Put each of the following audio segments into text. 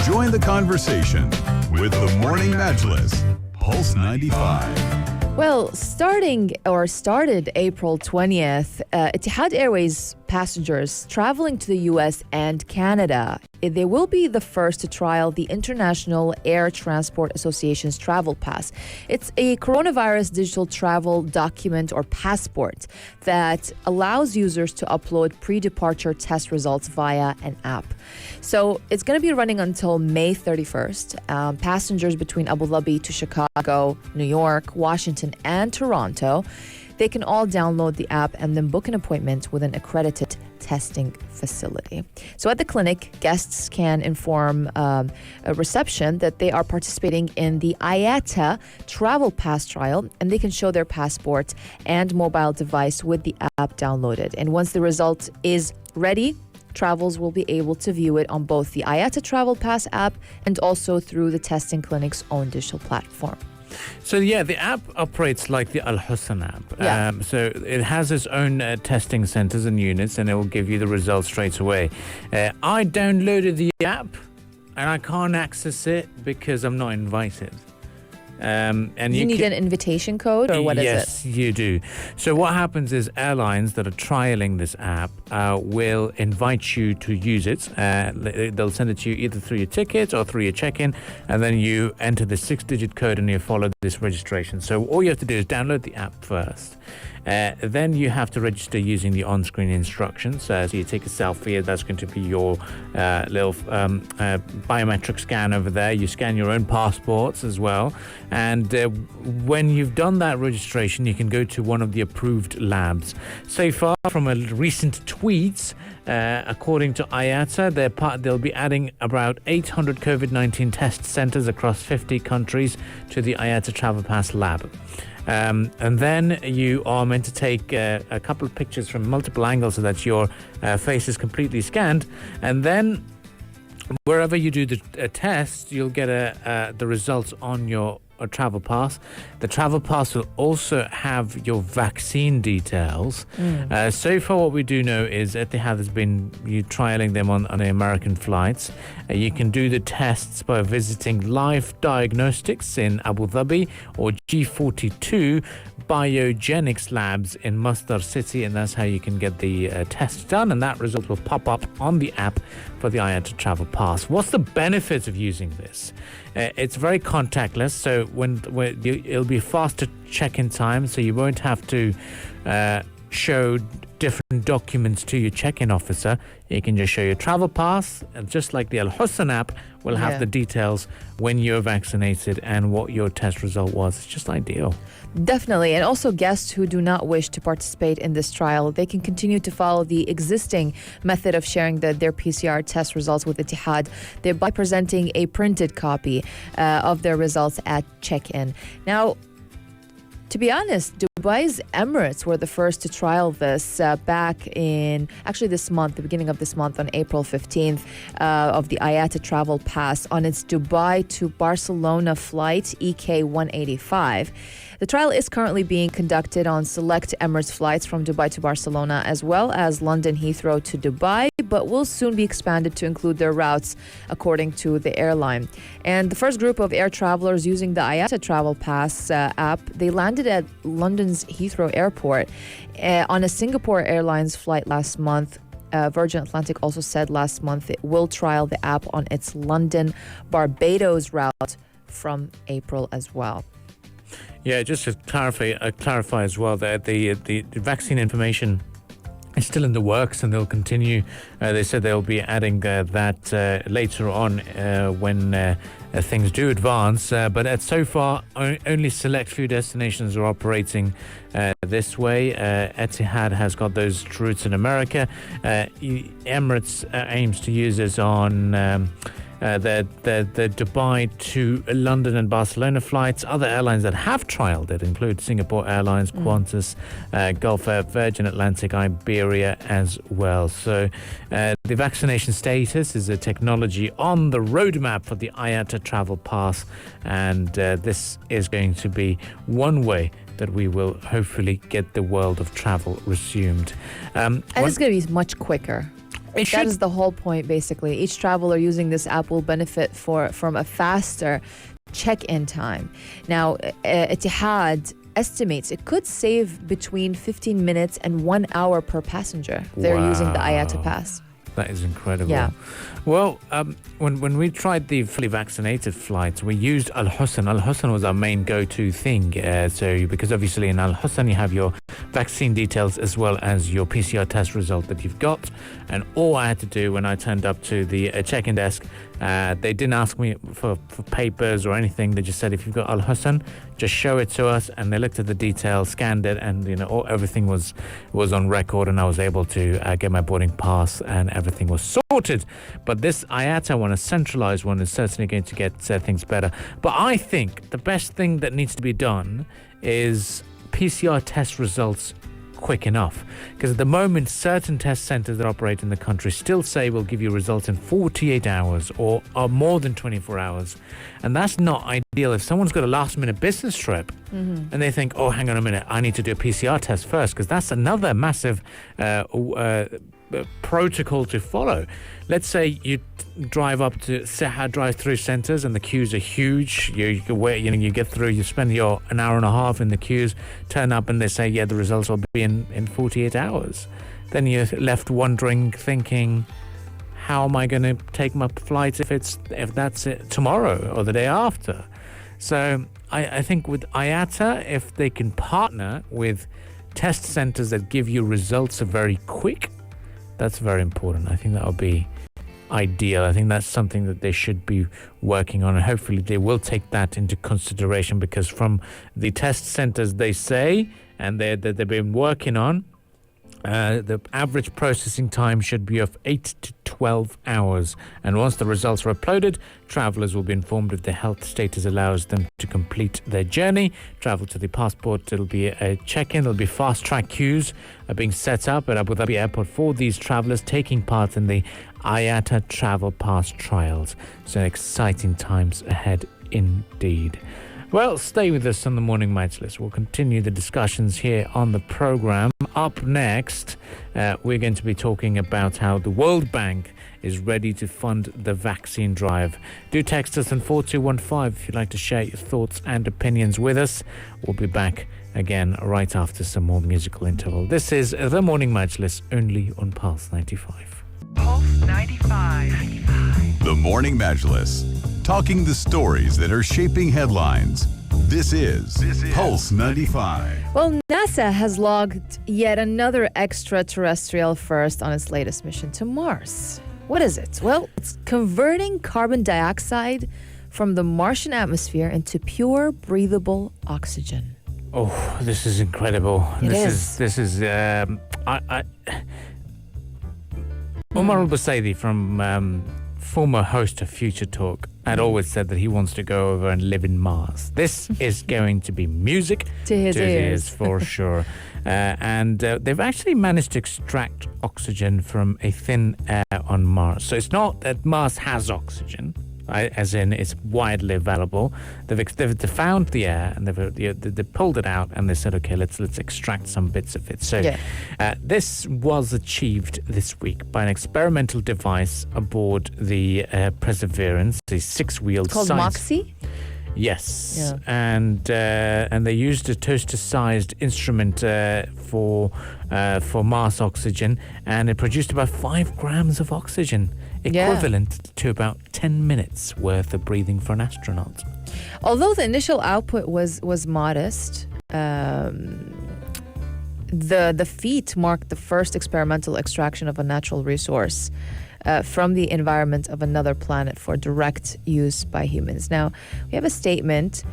Join the conversation with the Morning Majlis, Pulse 95. Well, started April 20th, Etihad Airways passengers traveling to the U.S. and Canada, they will be the first to trial the International Air Transport Association's Travel Pass. It's a coronavirus digital travel document or passport that allows users to upload pre-departure test results via an app. So it's going to be running until May 31st. Passengers between Abu Dhabi to Chicago, New York, Washington, and Toronto, they can all download the app and then book an appointment with an accredited testing facility. So at the clinic, guests can inform a reception that they are participating in the IATA Travel Pass trial, and they can show their passport and mobile device with the app downloaded. And once the result is ready, travelers will be able to view it on both the IATA Travel Pass app and also through the testing clinic's own digital platform. So, the app operates like the Al Husn app. Yeah. So it has its own testing centers and units, and it will give you the results straight away. I downloaded the app, and I can't access it because I'm not invited. And you need an invitation code, or what is it? Yes, you do. So what happens is airlines that are trialing this app will invite you to use it. They'll send it to you either through your ticket or through your check-in, and then you enter the 6-digit code and you follow this registration. So all you have to do is download the app first. Then you have to register using the on-screen instructions. So you take a selfie, that's going to be your little biometric scan over there. You scan your own passports as well. And when you've done that registration, you can go to one of the approved labs. So far, from a recent tweets, according to IATA, they'll be adding about 800 COVID-19 test centers across 50 countries to the IATA Travel Pass lab. And then you are meant to take a couple of pictures from multiple angles so that your face is completely scanned. And then wherever you do the test, you'll get the results on your travel pass. The travel pass will also have your vaccine details. So far, what we do know is Etihad has been trialing them on the American flights. You can do the tests by visiting Life Diagnostics in Abu Dhabi or G42 Biogenics Labs in Masdar City, and that's how you can get the test done, and that result will pop up on the app for the IATA Travel Pass. What's the benefit of using this? It's very contactless, so it'll be faster check-in time, so you won't have to show different documents to your check-in officer. You can just show your travel pass, and just like the Al Husn app will have the details when you're vaccinated and what your test result was. It's just ideal. Definitely. And also guests who do not wish to participate in this trial, they can continue to follow the existing method of sharing their PCR test results with Etihad by presenting a printed copy of their results at check-in. Now, to be honest, Dubai's Emirates were the first to trial this back in, actually this month, the beginning of this month, on April 15th, of the IATA Travel Pass on its Dubai to Barcelona flight EK 185. The trial is currently being conducted on select Emirates flights from Dubai to Barcelona, as well as London Heathrow to Dubai, but will soon be expanded to include their routes, according to the airline. And the first group of air travelers using the IATA Travel Pass app, they landed at London's Heathrow Airport on a Singapore Airlines flight last month. Virgin Atlantic also said last month it will trial the app on its London-Barbados route from April as well. Yeah, just to clarify as well that the vaccine information is still in the works, and they'll continue. They said they'll be adding that later on when things do advance. But so far, only select few destinations are operating this way. Etihad has got those routes in America. Emirates aims to use this on the Dubai to London and Barcelona flights. Other airlines that have trialed it include Singapore Airlines, Qantas, Gulf Air, Virgin Atlantic, Iberia as well. So the vaccination status is a technology on the roadmap for the IATA Travel Pass, and this is going to be one way that we will hopefully get the world of travel resumed. And it's going to be much quicker. That is the whole point, basically. Each traveler using this app will benefit from a faster check-in time. Now, Etihad estimates it could save between 15 minutes and 1 hour per passenger. They're using the IATA Pass. That is incredible. Yeah. Well, when we tried the fully vaccinated flights, we used Al Husn. Al Husn was our main go-to thing. So because obviously in Al Husn you have your vaccine details as well as your PCR test result that you've got. And all I had to do when I turned up to the check-in desk, they didn't ask me for papers or anything. They just said, if you've got Al Husn, just show it to us. And they looked at the details, scanned it, and everything was on record, and I was able to get my boarding pass, and everything was sorted. But this IATA one, a centralized one, is certainly going to get things better. But I think the best thing that needs to be done is PCR test results quick enough, because at the moment certain test centers that operate in the country still say we'll give you results in 48 hours or more than 24 hours, and that's not ideal. If someone's got a last minute business trip and they think, oh, hang on a minute, I need to do a PCR test first, because that's another massive protocol to follow. Let's say you drive up to Seha drive-through centers and the queues are huge. You wait, you get through, you spend an hour and a half in the queues, turn up and they say, yeah, the results will be in 48 hours. Then you're left wondering, thinking, how am I going to take my flight if that's it tomorrow or the day after? So I think with IATA, if they can partner with test centers that give you results very quick, that's very important. I think that would be ideal. I think that's something that they should be working on, and hopefully they will take that into consideration, because from the test centers they say, and they've been working on, the average processing time should be of 8 to 12 hours. And once the results are uploaded, travelers will be informed if their health status allows them to complete their journey. Travel to the passport, it'll be a check-in, there'll be fast-track queues being set up at Abu Dhabi Airport for these travelers taking part in the IATA Travel Pass trials. So exciting times ahead indeed. Well, stay with us on the Morning Majlis. We'll continue the discussions here on the program. Up next, we're going to be talking about how the World Bank is ready to fund the vaccine drive. Do text us on 4215 if you'd like to share your thoughts and opinions with us. We'll be back again right after some more musical interval. This is the Morning Majlis, only on Pulse 95. Pulse 95. The Morning Majlis, talking the stories that are shaping headlines. This is Pulse 95. Well, NASA has logged yet another extraterrestrial first on its latest mission to Mars. What is it? Well, it's converting carbon dioxide from the Martian atmosphere into pure, breathable oxygen. Oh, this is incredible. This is Omar al-Busaidi from former host of Future Talk had always said that he wants to go over and live in Mars. This is going to be music to his ears for sure. And they've actually managed to extract oxygen from a thin air on Mars. So it's not that Mars has oxygen, as in it's widely available. They've found the air and they pulled it out and they said, okay, let's extract some bits of it. So this was achieved this week by an experimental device aboard the Perseverance, the six-wheeled called Moxie. Yes, yeah. And they used a toaster-sized instrument for Mars oxygen, and it produced about 5 grams of oxygen, equivalent to about 10 minutes worth of breathing for an astronaut. Although the initial output was modest, the feat marked the first experimental extraction of a natural resource from the environment of another planet for direct use by humans. Now, we have a statement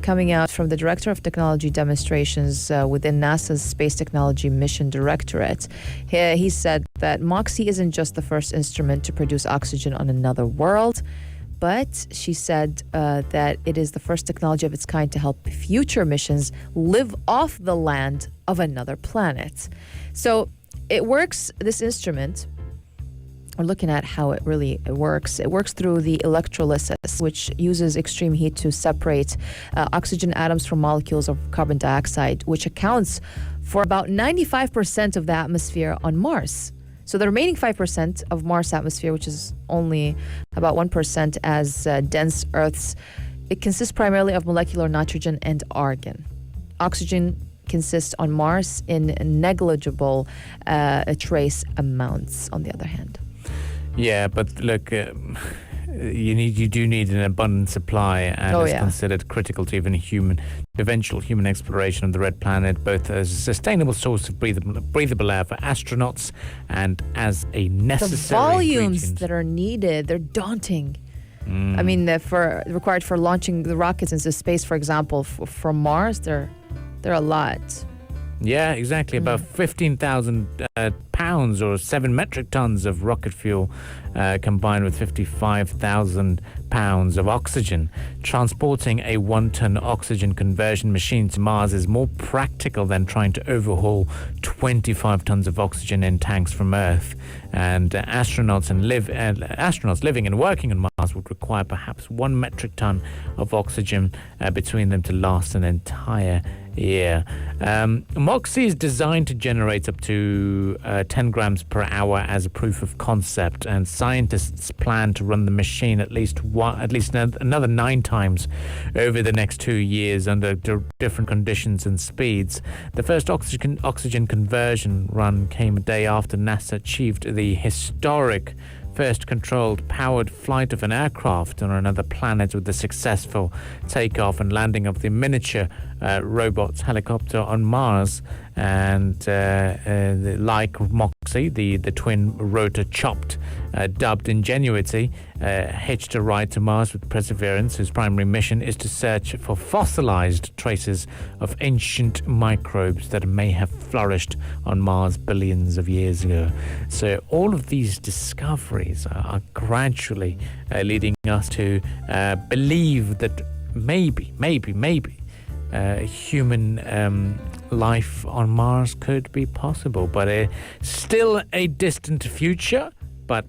coming out from the Director of Technology Demonstrations within NASA's Space Technology Mission Directorate. He said that Moxie isn't just the first instrument to produce oxygen on another world, but she said that it is the first technology of its kind to help future missions live off the land of another planet. So it works, this instrument. We're looking at how it really works. It works through the electrolysis, which uses extreme heat to separate oxygen atoms from molecules of carbon dioxide, which accounts for about 95% of the atmosphere on Mars. So the remaining 5% of Mars' atmosphere, which is only about 1% as dense Earth's, it consists primarily of molecular nitrogen and argon. Oxygen consists on Mars in negligible trace amounts, on the other hand. Yeah, but look, you do need an abundant supply, and it's considered critical to even eventual human exploration of the red planet, both as a sustainable source of breathable air for astronauts and as a necessary The volumes ingredient. that are needed, they're daunting. I mean, required for launching the rockets into space, for example, from Mars, they're a lot. Yeah, exactly. About 15,000 pounds or 7 metric tons of rocket fuel combined with 55,000 pounds of oxygen. Transporting a 1-ton oxygen conversion machine to Mars is more practical than trying to overhaul 25 tons of oxygen in tanks from Earth. And astronauts living and working on Mars would require perhaps 1 metric ton of oxygen between them to last an entire year. MOXIE is designed to generate up to 10 grams per hour as a proof of concept, and scientists plan to run the machine at least another 9 times over the next 2 years under different conditions and speeds. The first oxygen conversion run came a day after NASA achieved the historic first controlled powered flight of an aircraft on another planet with the successful takeoff and landing of the miniature robot helicopter on Mars. And like MOXIE, the twin rotor chopped, dubbed Ingenuity, hitched a ride to Mars with Perseverance, whose primary mission is to search for fossilized traces of ancient microbes that may have flourished on Mars billions of years ago. So all of these discoveries are gradually leading us to believe that maybe human life on Mars could be possible, but still a distant future, but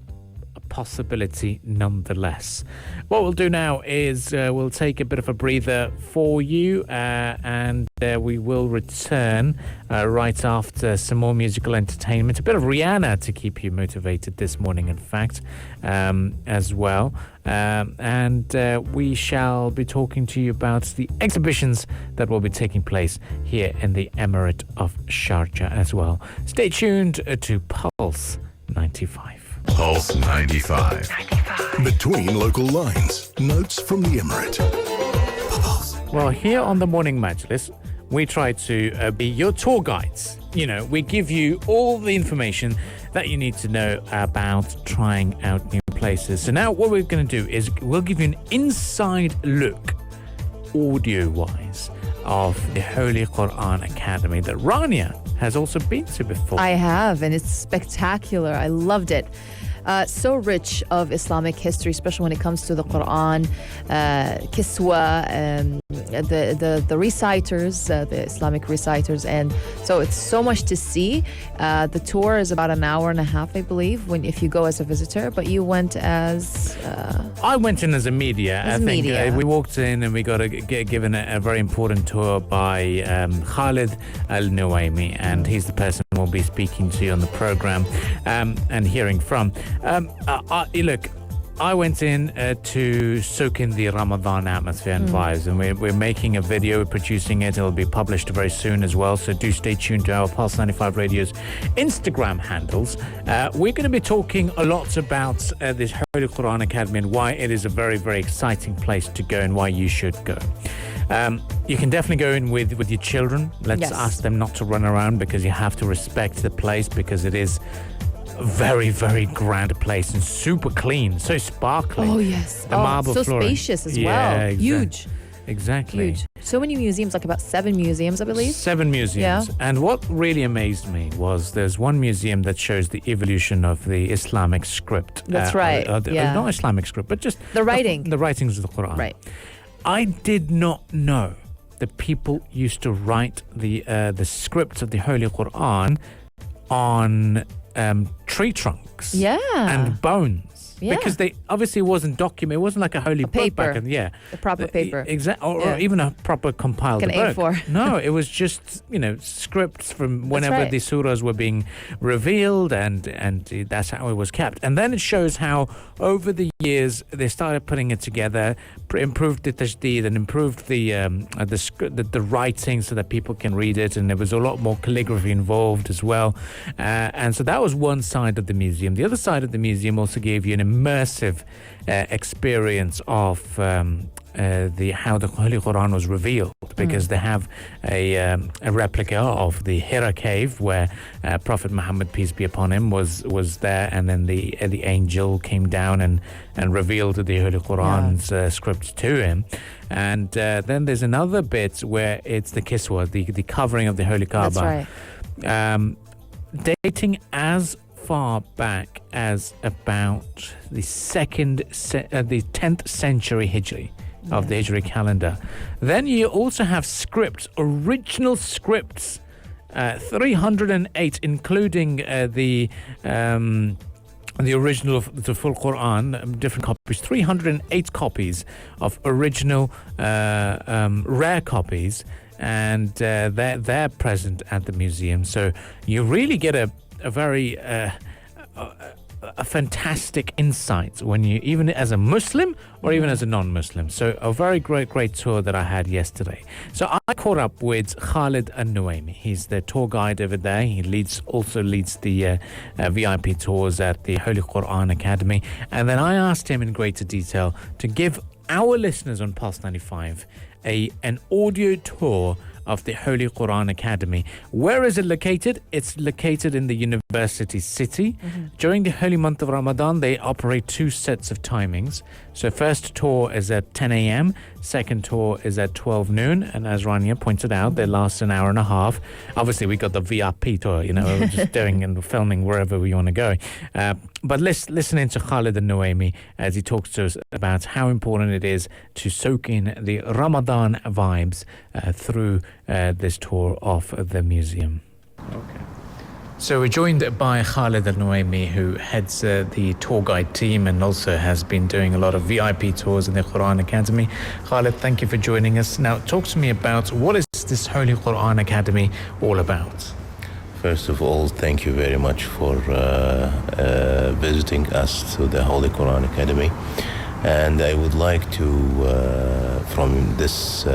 a possibility nonetheless. What we'll do now is we'll take a bit of a breather for you, and we will return right after some more musical entertainment, a bit of Rihanna to keep you motivated this morning, in fact, as well. And we shall be talking to you about the exhibitions that will be taking place here in the Emirate of Sharjah as well. Stay tuned to Pulse 95. Pulse 95. 95. Between local lines, notes from the Emirate. Well, here on the Morning Majlis, we try to be your tour guides. You know, we give you all the information that you need to know about trying out new places. So now what we're going to do is we'll give you an inside look, audio-wise, of the Holy Quran Academy that Rania has also been to before. I have, and it's spectacular. I loved it. So rich of Islamic history, especially when it comes to the Quran, Kiswa, the reciters, the Islamic reciters, and so it's so much to see. The tour is about an hour and a half, I believe, if you go as a visitor, but you went as... I went in as a media. As I think media. We walked in and we got given a very important tour by Khalid Al-Nuwaimi, and he's the person we'll be speaking to on the program and hearing from. Look, I went in to soak in the Ramadan atmosphere and vibes, and we're making a video, we're producing it. It'll be published very soon as well, so do stay tuned to our Pulse 95 Radio's Instagram handles. We're going to be talking a lot about this Holy Quran Academy and why it is a very, very exciting place to go and why you should go. You can definitely go in with your children. Let's ask them not to run around, because you have to respect the place, because it is a very, very grand place and super clean, so sparkling. Oh, yes. The marble so flooring. spacious as Yeah, well. Huge. Exactly. Huge. So many museums, like about 7 museums, I believe. 7 museums. Yeah. And what really amazed me was there's one museum that shows the evolution of the Islamic script. That's right. Not Islamic script, but just The writing. The writings of the Quran. Right. I did not know that people used to write the scripts of the Holy Quran on tree trunks Yeah. and bones. Yeah. Because they obviously wasn't documented. It wasn't like a holy book paper. back then. Yeah. The proper paper. Exactly. Or Yeah. even a proper compiled Like an book. A4. No, it was just, scripts from whenever right. the surahs were being revealed, and that's how it was kept. And then it shows how over the years they started putting it together, improved the tajdeed and improved the writing so that people can read it, and there was a lot more calligraphy involved as well. And so that was one side of the museum. The other side of the museum also gave you an immersive experience of how the Holy Quran was revealed, because they have a replica of the Hira cave where Prophet Muhammad, peace be upon him, was there, and then the angel came down and revealed the Holy Quran's scripts to him. And then there's another bit where it's the kiswa, the covering of the Holy Kaaba. That's right. Dating as far back as about the 10th century Hijri of the Hijri calendar. Then you also have scripts, original scripts, 308, including the original of the full Quran, different copies, 308 copies of original rare copies, and they're present at the museum. So you really get a very a fantastic insight when you, even as a Muslim or even as a non-Muslim. So a very great tour that I had yesterday. So I caught up with Khalid Al-Nuaimi. He's the tour guide over there. He also leads the VIP tours at the Holy Quran Academy. And then I asked him in greater detail to give our listeners on Pulse 95 an audio tour of the Holy Quran Academy. Where is it located? It's located in the university city. During the holy month of Ramadan, they operate two sets of timings. So first tour is at 10 a.m., second tour is at 12 noon, and as Rania pointed out, they last an hour and a half. Obviously, we got the VIP tour, we're just doing and filming wherever we want to go. But listen into Khalid Al-Nuaimi as he talks to us about how important it is to soak in the Ramadan vibes through this tour of the museum. Okay. So we're joined by Khalid Al-Nuaimi, who heads the tour guide team and also has been doing a lot of VIP tours in the Quran Academy. Khalid, thank you for joining us. Now, talk to me about what is this Holy Quran Academy all about? First of all, thank you very much for visiting us to the Holy Quran Academy. And I would like to, from this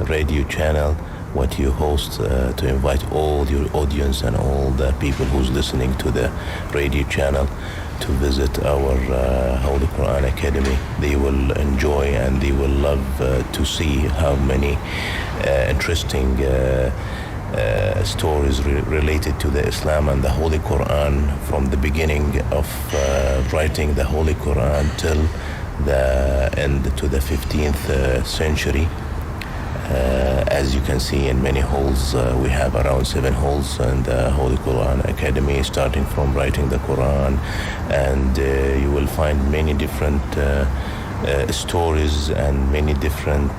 radio channel, what you host, to invite all your audience and all the people who's listening to the radio channel to visit our Holy Quran Academy. They will enjoy and they will love to see how many interesting stories related to the Islam and the Holy Quran, from the beginning of writing the Holy Quran till the end to the 15th century. As you can see in many halls, we have around 7 halls in the Holy Quran Academy, starting from writing the Quran, and you will find many different stories and many different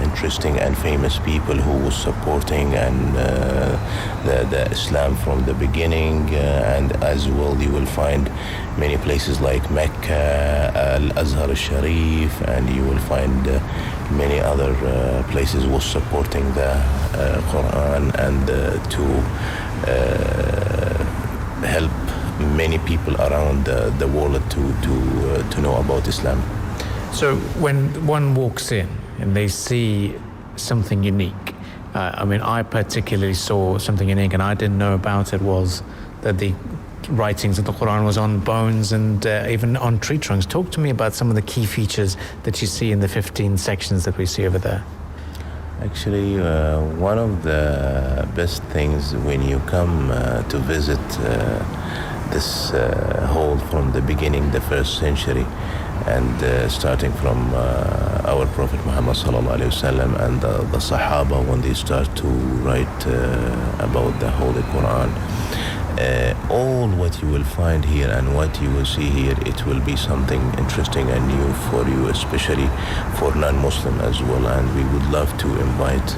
interesting and famous people who were supporting and the Islam from the beginning, and as well you will find many places like Mecca, Al-Azhar al-Sharif, and you will find many other places was supporting the Quran and to help many people around the world to know about Islam. So when one walks in and they see something unique, I particularly saw something unique and I didn't know about it, was that the writings of the Quran was on bones and even on tree trunks. Talk to me about some of the key features that you see in the 15 sections that we see over there. Actually, one of the best things when you come to visit this hall from the beginning, the first century, and starting from our Prophet Muhammad sallallahu alaihi wasallam and the Sahaba when they start to write about the Holy Quran, all what you will find here and what you will see here, it will be something interesting and new for you, especially for non-Muslim as well. And we would love to invite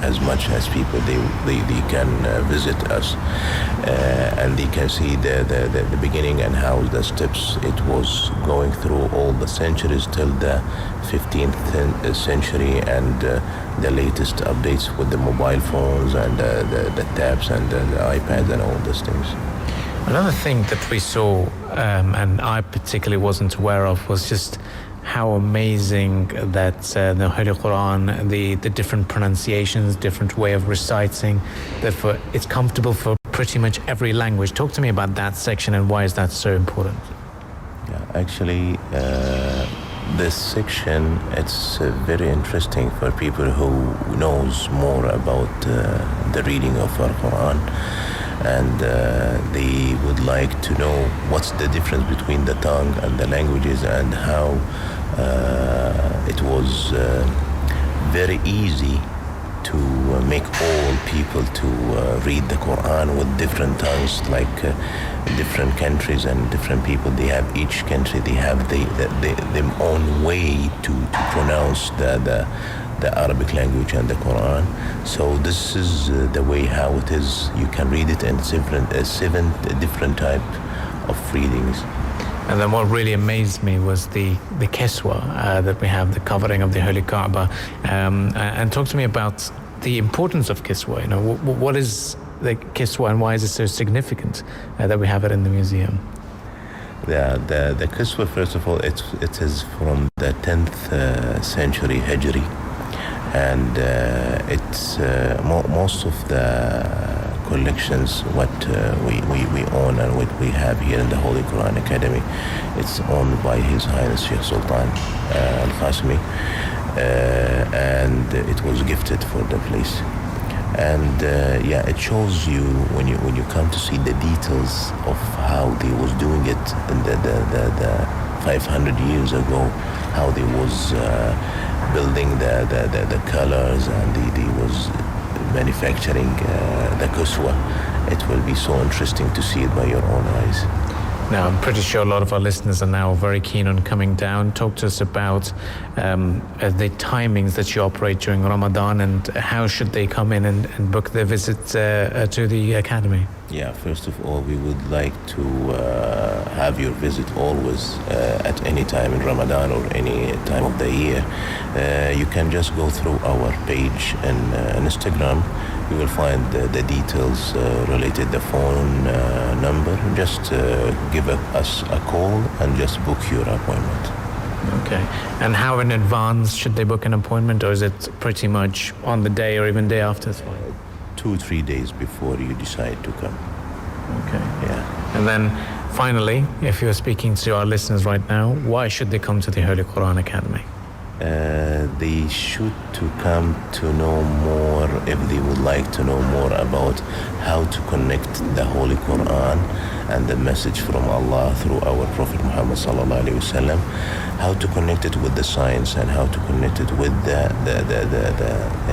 as much as people they can visit us, and they can see the beginning and how the steps it was going through all the centuries till the 15th century, and the latest updates with the mobile phones and the tabs and the iPads and all these things. Another thing that we saw, and I particularly wasn't aware of, was just how amazing that the Holy Quran, the different pronunciations, different way of reciting, that it's comfortable for pretty much every language. Talk to me about that section and why is that so important? Yeah, actually, this section, it's very interesting for people who knows more about the reading of our Quran, and they would like to know what's the difference between the tongue and the languages, and how it was very easy to make all people to read the Quran with different tongues, like different countries and different people. They have, each country, they have their own way to pronounce the Arabic language and the Quran. So this is the way how it is. You can read it in seven different type of readings. And then what really amazed me was the kiswa that we have, the covering of the Holy Kaaba. And talk to me about the importance of kiswa. You know, what is the kiswa and why is it so significant that we have it in the museum? The kiswa, first of all, it is from the 10th century Hijri, and it's most of the collections what we own and what we have here in the Holy Quran Academy, it's owned by His Highness Sheikh Sultan Al-Qasimi, and it was gifted for the place. And it shows you when you come to see the details of how they was doing it in the 500 years ago, how they was building the colors, and they was manufacturing the kuswa. It will be so interesting to see it by your own eyes. Now, I'm pretty sure a lot of our listeners are now very keen on coming down. Talk to us about the timings that you operate during Ramadan, and how should they come in and book their visit to the Academy? Yeah, first of all, we would like to have your visit always at any time in Ramadan or any time of the year. You can just go through our page in Instagram. You will find the details related, the phone number. Just give us a call and just book your appointment. Okay. And how in advance should they book an appointment, or is it pretty much on the day or even day after? 2-3 days before you decide to come. Okay. Yeah. And then finally, if you're speaking to our listeners right now, why should they come to the Holy Quran Academy? They should to come to know more, if they would like to know more about how to connect the Holy Quran and the message from Allah through our Prophet Muhammad sallallahu alaihi wasallam, how to connect it with the science and how to connect it with the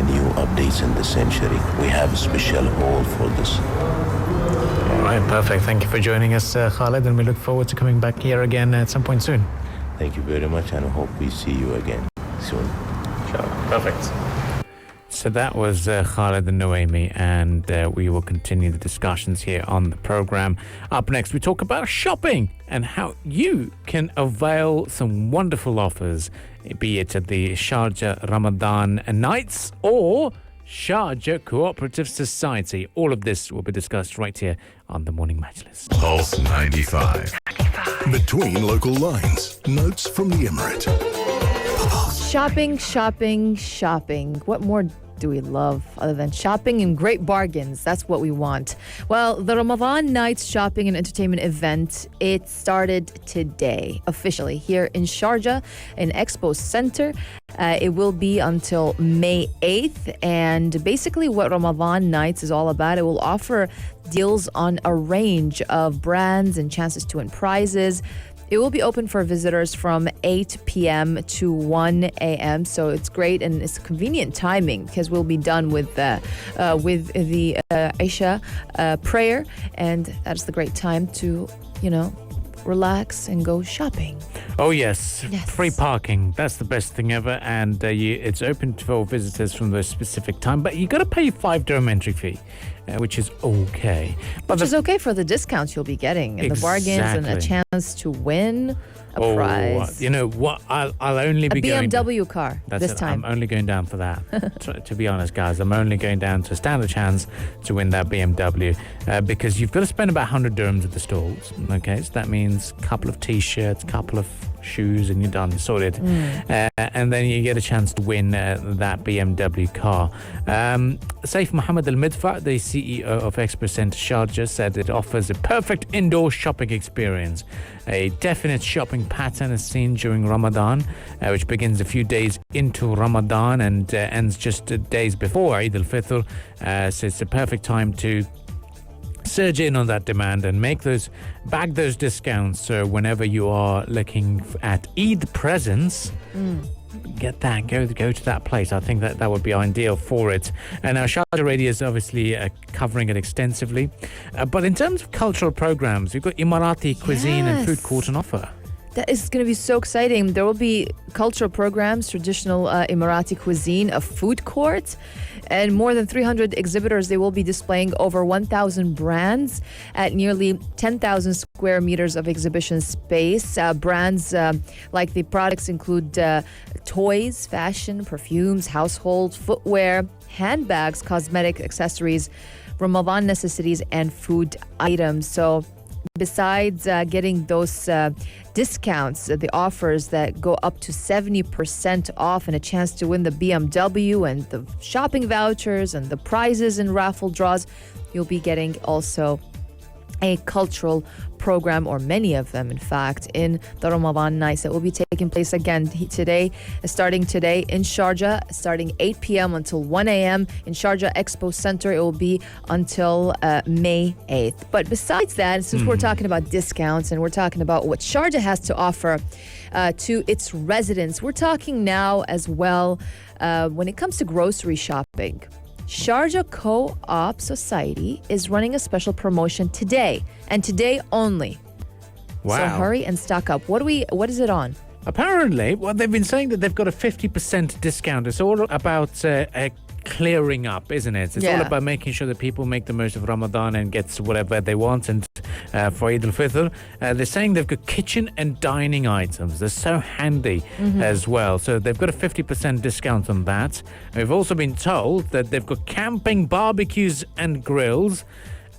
new updates in the century. We have a special hall for this. All right, perfect. Thank you for joining us, Khalid, and we look forward to coming back here again at some point soon. Thank you very much, and I hope we see you again soon. Sure. Perfect. So that was Khalid and Noemi, and we will continue the discussions here on the program. Up next, we talk about shopping and how you can avail some wonderful offers, be it at the Sharjah Ramadan Nights or Sharjah Cooperative Society. All of this will be discussed right here on the Morning Majlis. Pulse 95. Between local lines, notes from the Emirate. Shopping, shopping, shopping. What more do we love other than shopping and great bargains? That's what we want. Well, the Ramadan Nights shopping and entertainment event, it started today, officially, here in Sharjah, in Expo Center. It will be until May 8th. And basically what Ramadan Nights is all about, it will offer deals on a range of brands and chances to win prizes. It will be open for visitors from 8 p.m. to 1 a.m. So it's great and it's convenient timing because we'll be done with the Isha prayer, and that's the great time to, relax and go shopping. Oh, yes. Yes. Free parking. That's the best thing ever. And it's open for visitors from the specific time. But you got to pay a 5 dirham entry fee, which is okay. Which is okay for the discounts you'll be getting and the bargains and a chance to win a prize. You know what? I'll only be going... A BMW car this time. I'm only going down for that. to be honest, guys, I'm only going down to stand a chance to win that BMW because you've got to spend about 100 dirhams at the stalls. Okay, so that means a couple of T-shirts, a couple of shoes, and you're done, sorted. And then you get a chance to win that BMW car. Saif Mohammed Al-Midfa, the CEO of Express Centre Sharjah, said it offers a perfect indoor shopping experience. A definite shopping pattern is seen during Ramadan, which begins a few days into Ramadan and ends just days before Eid al-Fitr. So it's a perfect time to surge in on that demand and bag those discounts. So whenever you are looking at Eid presents, get that, go to that place. I think that would be ideal for it. And now Sharjah Radio is obviously covering it extensively. But in terms of cultural programs, we've got Emirati cuisine and food court on offer. That is going to be so exciting. There will be cultural programs, traditional Emirati cuisine, a food court, and more than 300 exhibitors. They will be displaying over 1,000 brands at nearly 10,000 square meters of exhibition space. Brands like the products include toys, fashion, perfumes, household, footwear, handbags, cosmetic accessories, Ramadan necessities, and food items. So besides getting those discounts, the offers that go up to 70% off and a chance to win the BMW and the shopping vouchers and the prizes and raffle draws, you'll be getting also a cultural program, or many of them in fact, in the Ramadan Nights that will be taking place again starting today in Sharjah, starting 8 p.m. until 1 a.m. in Sharjah Expo Center. It will be until May 8th. But besides that, since we're talking about discounts and we're talking about what Sharjah has to offer to its residents, we're talking now as well when it comes to grocery shopping. Sharjah Co-op Society is running a special promotion today, and today only. Wow. So hurry and stock up. What is it on? Apparently, they've been saying that they've got a 50% discount. It's all about clearing up, isn't it? It's all about making sure that people make the most of Ramadan and gets whatever they want. And for Eid al-Fitr, they're saying they've got kitchen and dining items. They're so handy as well. So they've got a 50% discount on that. We've also been told that they've got camping, barbecues and grills.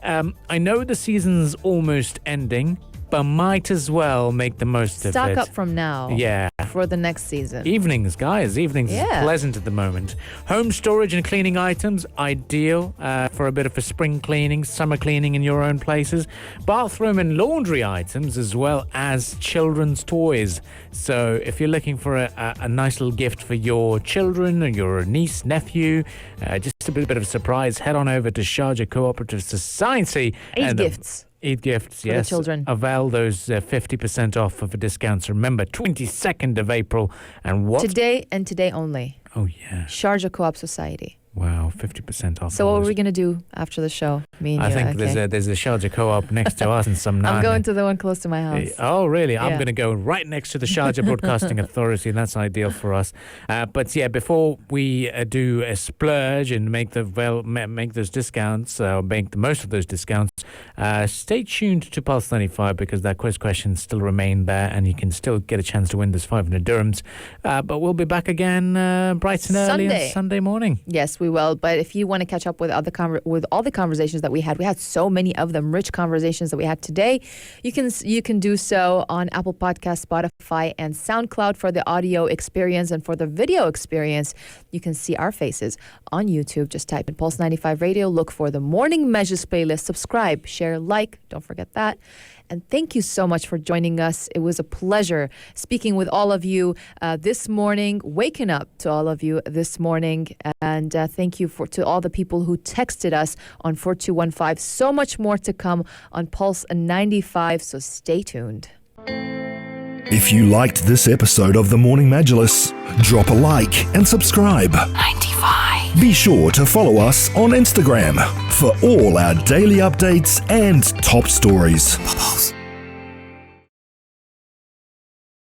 I know the season's almost ending, but might as well make the most of it. Stock up from now. Yeah. For the next season. Evenings, guys. Evenings is pleasant at the moment. Home storage and cleaning items, ideal for a bit of a spring cleaning, summer cleaning in your own places. Bathroom and laundry items, as well as children's toys. So if you're looking for a nice little gift for your children or your niece, nephew, just a bit of a surprise, head on over to Sharjah Cooperative Society. Eid gifts. Eid gifts, for yes. the children. Avail those 50% off of discounts. Remember, 22nd of April. And what? Today and today only. Oh, yeah. Sharjah Co-op Society. Wow, 50% off. So what are we going to do after the show? Me and I you, think there's a Sharjah Co-op next to us and some I'm going to the one close to my house. Oh, really? Yeah. I'm going to go right next to the Sharjah Broadcasting Authority, and that's ideal for us. But yeah, before we do a splurge and make those discounts, make the most of those discounts, stay tuned to Pulse 95 because that quiz questions still remain there, and you can still get a chance to win this 500 dirhams. But we'll be back again bright and early on Sunday morning. Yes, we will. But if you want to catch up with all the conversations that we had so many of them, rich conversations that we had today, you can do so on Apple Podcasts, Spotify, and SoundCloud for the audio experience. And for the video experience, you can see our faces on YouTube. Just type in Pulse 95 Radio, look for the Morning Majlis playlist, subscribe, share, like, don't forget that. And thank you so much for joining us. It was a pleasure speaking with all of you this morning, waking up to all of you this morning. And thank you to all the people who texted us on 4215. So much more to come on Pulse 95, so stay tuned. If you liked this episode of the Morning Majlis, drop a like and subscribe. 95. Be sure to follow us on Instagram for all our daily updates and top stories. Pulse.